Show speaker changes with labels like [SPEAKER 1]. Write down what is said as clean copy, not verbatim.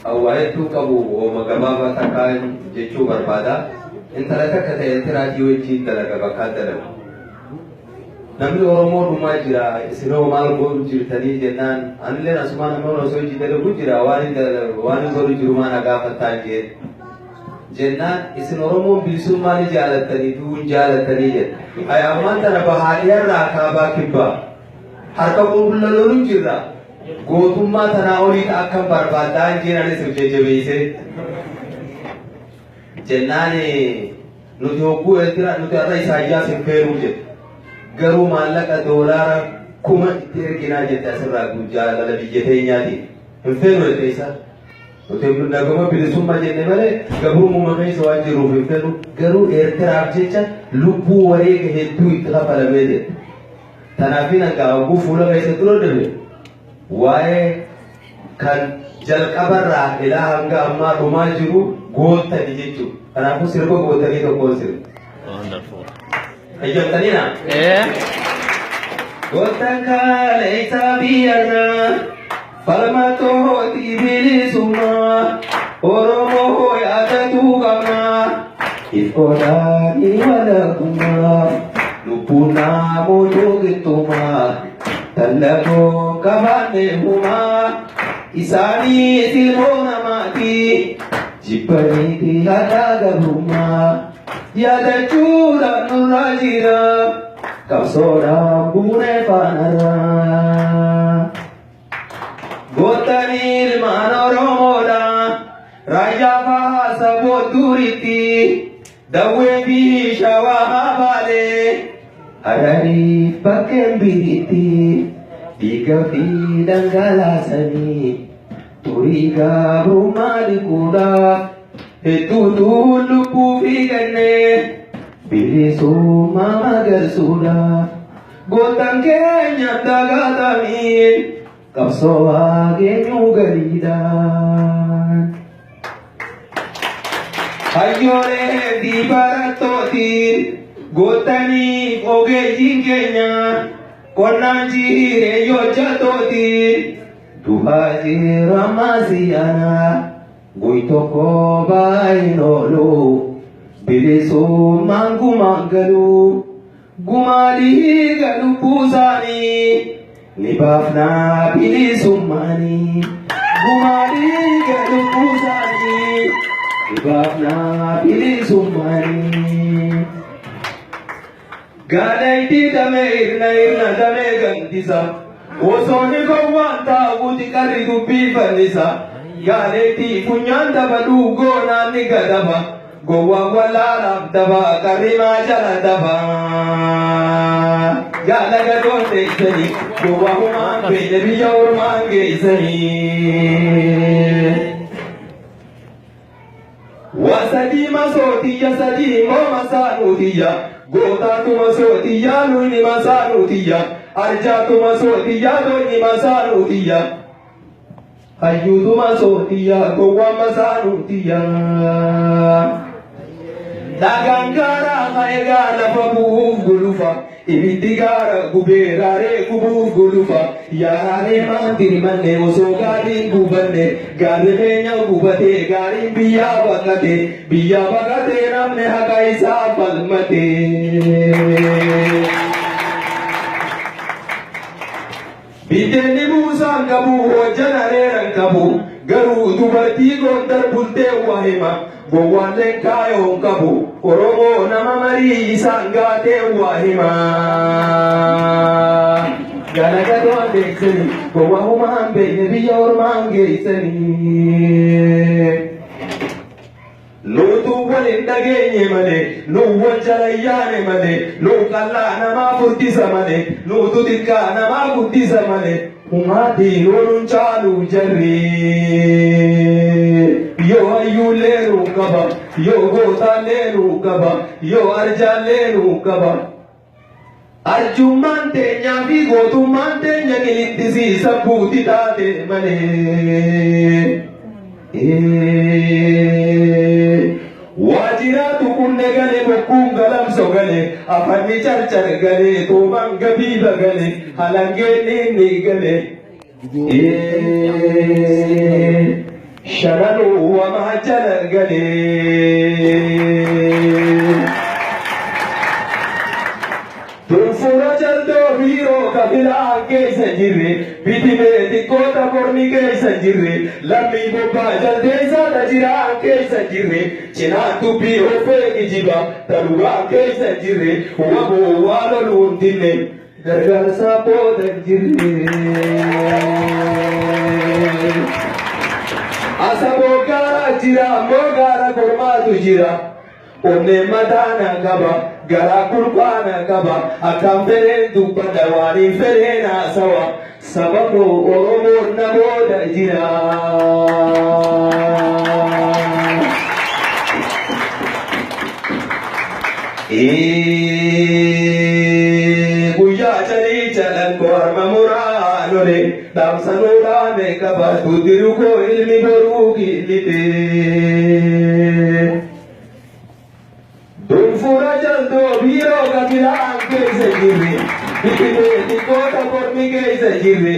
[SPEAKER 1] Awwaaltuu qabu hooma gabaabaa takkaan jechuu barbaada. Intala takka ta'e intiraatii wajjin dalaga bakka dalagu. Namni Oromoo dhumaa jira. Isinoo maal godhu jirtanii jennaan anillee asuma nama osoo hojii dalagu jira waan godhu jiru maana gaafataa jennaan isin Oromoon bilisummaa ni jaalattanii duun jaalattanii jedha. Ayyaammaan tana bahaadhiyarraa kaabaa kibbaa harka qulqulluu jirra. Gootummaa tanaa olii akkam barbaadaa jeenanis jajjabeessee jennaan nuti hogguu eltira nuti irra Isaayyaas hin feeruu jedhe garuu maallaqa doolaara 1000 itti erginaa jette asirraa jaalala biyya teenyaati hin feeruu jette isa nuti nagama bilisummaa jenne malee gabrummaa keessa waan jiruuf hin feeruu garuu Eertiraaf jecha lubbuu wareega hedduu itti kafalamee jedhe tanaafin hanga hogguu fuula keessa dura dhabe waa'ee kan jalqabarraa ilaa hanga ammaa dhumaa jiru gootanii jechuudha. Kanaafuu sirba gootanii tokkoon sirba. Hayyamtaniina? Gootan kaaleessa biyyarraa falmatooti bilisummaa Oromoo yaadatuu qabnaa ifkoodhaanii walaqummaa lubbuun namoota qixxummaa. Talago kabane huma isani silmona mati jipani ti hadaga huma yada chura nurajira kapsora bune panara gotanil manoromoda raja bahasa boduriti dawe bi shawahabale Arari pakai biriti tiga bidang galasani turiga rumah di kuda itu dulu pupigane bilisuma magar sudah gotang kenya tagatamin kapsoa genyu galidan ayore di baratotin Gotani oge jingenya konanji reyo jatoti tuhaji ramaziana guitoko bainolo bilisu mangu mangalu gumali galu pusani nibafna bilisu mani gumali galu pusani nibafna bilisu mani Gadai dame irna dame gandisa Osoni kawanta uti kari dupi fanisa Gadai punyanda balu gona ni gadaba Gowa wala daba karima jala daba Gala gadonde isani Gowa humambe nebiya urmange isani Wasadi masotiya sadi moma sanutiya Gota tumasotiya nuni masanutiya Arja tumasotiya nuni masanutiya Hayu tumasotiya gowa masanutiya Dagangara maega lafabu gulufa Ibitigara guberare kubu gulufa Yarare mandiri manne osogari gubane Gari kenya gubate gari biya bakate namne hakai sapalmate Bideni busan kabu hojanare rangkabu Garu dubarti gondar bulte wahima Gowale kayo kabu Oromo nama mari isangate wahima Gana gadon dekseni Gowa humambe nebiya ormange isani Lutu walin dagenye male Luwan jalayane male Lukalla nama furtisa male Lutu tika nama furtisa male Umati lorun chalu jarri Yo ayu leru kaba Yo gota leru kaba Yo arja leru kaba Arjumante nyafi gotumante nyangilitisi sabuti tate male Wajiratu kunne gale bukunga lamso gale Afani charchar gale Tumang gabiba gale Halange nini gale شرنوا وما جلقني Tunfura jaldo biro kabila ke sanjire biti me kota porni ke sanjire lammi boba jalde sa tajira ke sanjire china tu bi ofe ki jiba taruga ke sanjire wabo walo lundine gargar sa po danjire asabo gara jira mogara korma tu jira onne madana gaba gara kurkwana gaba akan fere dubba dawani fere na sawa sababu oromo nabo da jira guya chali chalan korma muranore dam sanura me gaba tudiru ko ilmi boru kilite Tunfura jaldo biro kabila ke sajiri, bikine kota pormi ke sajiri.